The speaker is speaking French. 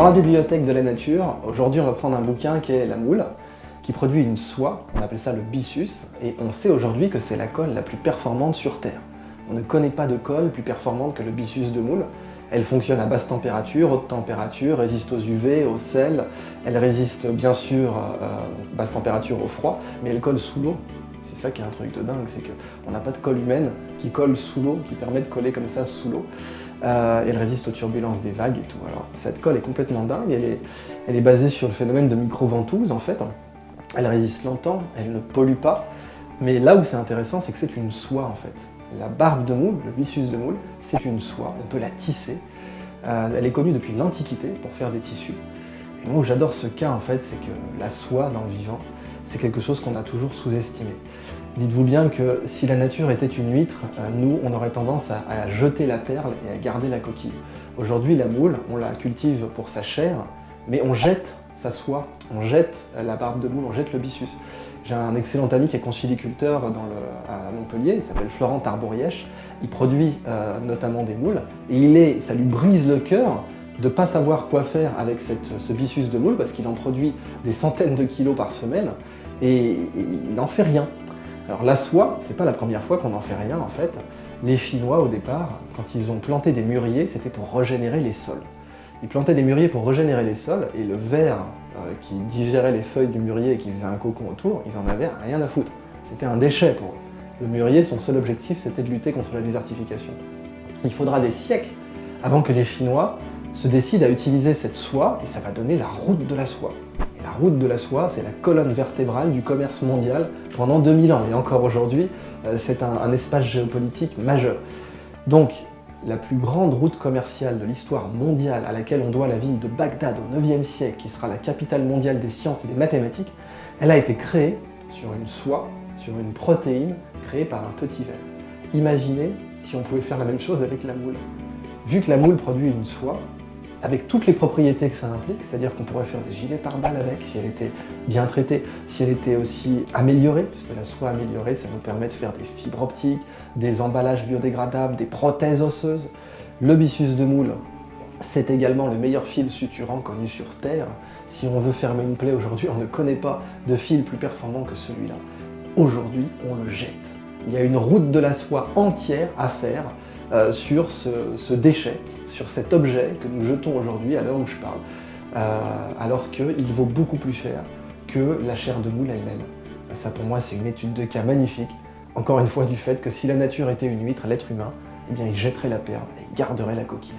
Dans la bibliothèque de la nature, aujourd'hui on va prendre un bouquin qui est La Moule, qui produit une soie, on appelle ça le byssus, et on sait aujourd'hui que c'est la colle la plus performante sur Terre. On ne connaît pas de colle plus performante que le byssus de moule. Elle fonctionne à basse température, haute température, résiste aux UV, au sel, elle résiste bien sûr basse température au froid, mais elle colle sous l'eau. C'est ça qui est un truc de dingue, c'est qu'on n'a pas de colle humaine qui colle sous l'eau, qui permet de coller comme ça sous l'eau. Elle résiste aux turbulences des vagues et tout. Alors cette colle est complètement dingue, elle est basée sur le phénomène de micro-ventouse en fait. Elle résiste longtemps, elle ne pollue pas, mais là où c'est intéressant, c'est que c'est une soie en fait. La barbe de moule, le byssus de moule, c'est une soie, on peut la tisser. Elle est connue depuis l'Antiquité pour faire des tissus. Et moi où j'adore ce cas en fait, c'est que la soie dans le vivant, c'est quelque chose qu'on a toujours sous-estimé. Dites-vous bien que si la nature était une huître, nous on aurait tendance à jeter la perle et à garder la coquille. Aujourd'hui la moule, on la cultive pour sa chair, mais on jette sa soie, on jette la barbe de moule, on jette le byssus. J'ai un excellent ami qui est conchyliculteur à Montpellier, il s'appelle Florent Tarborièche, il produit notamment des moules, et ça lui brise le cœur de ne pas savoir quoi faire avec ce byssus de moule, parce qu'il en produit des centaines de kilos par semaine, et il n'en fait rien. Alors la soie, c'est pas la première fois qu'on n'en fait rien en fait. Les Chinois au départ, quand ils ont planté des mûriers, c'était pour régénérer les sols. Ils plantaient des mûriers pour régénérer les sols, et le ver qui digérait les feuilles du mûrier et qui faisait un cocon autour, ils en avaient rien à foutre. C'était un déchet pour eux. Le mûrier, son seul objectif, c'était de lutter contre la désertification. Il faudra des siècles avant que les Chinois se décident à utiliser cette soie, et ça va donner la route de la soie. Et la route de la soie, c'est la colonne vertébrale du commerce mondial pendant 2000 ans, et encore aujourd'hui, c'est un espace géopolitique majeur. Donc, la plus grande route commerciale de l'histoire mondiale à laquelle on doit la ville de Bagdad au IXe siècle, qui sera la capitale mondiale des sciences et des mathématiques, elle a été créée sur une soie, sur une protéine créée par un petit ver. Imaginez si on pouvait faire la même chose avec la moule. Vu que la moule produit une soie, avec toutes les propriétés que ça implique, c'est-à-dire qu'on pourrait faire des gilets pare-balles avec, si elle était bien traitée, si elle était aussi améliorée, puisque la soie améliorée, ça nous permet de faire des fibres optiques, des emballages biodégradables, des prothèses osseuses. Le byssus de moule, c'est également le meilleur fil suturant connu sur Terre. Si on veut fermer une plaie aujourd'hui, on ne connaît pas de fil plus performant que celui-là. Aujourd'hui, on le jette. Il y a une route de la soie entière à faire sur ce déchet, sur cet objet que nous jetons aujourd'hui à l'heure où je parle, alors qu'il vaut beaucoup plus cher que la chair de moule elle-même. Ça pour moi c'est une étude de cas magnifique, encore une fois du fait que si la nature était une huître, l'être humain, eh bien il jetterait la perle et il garderait la coquille.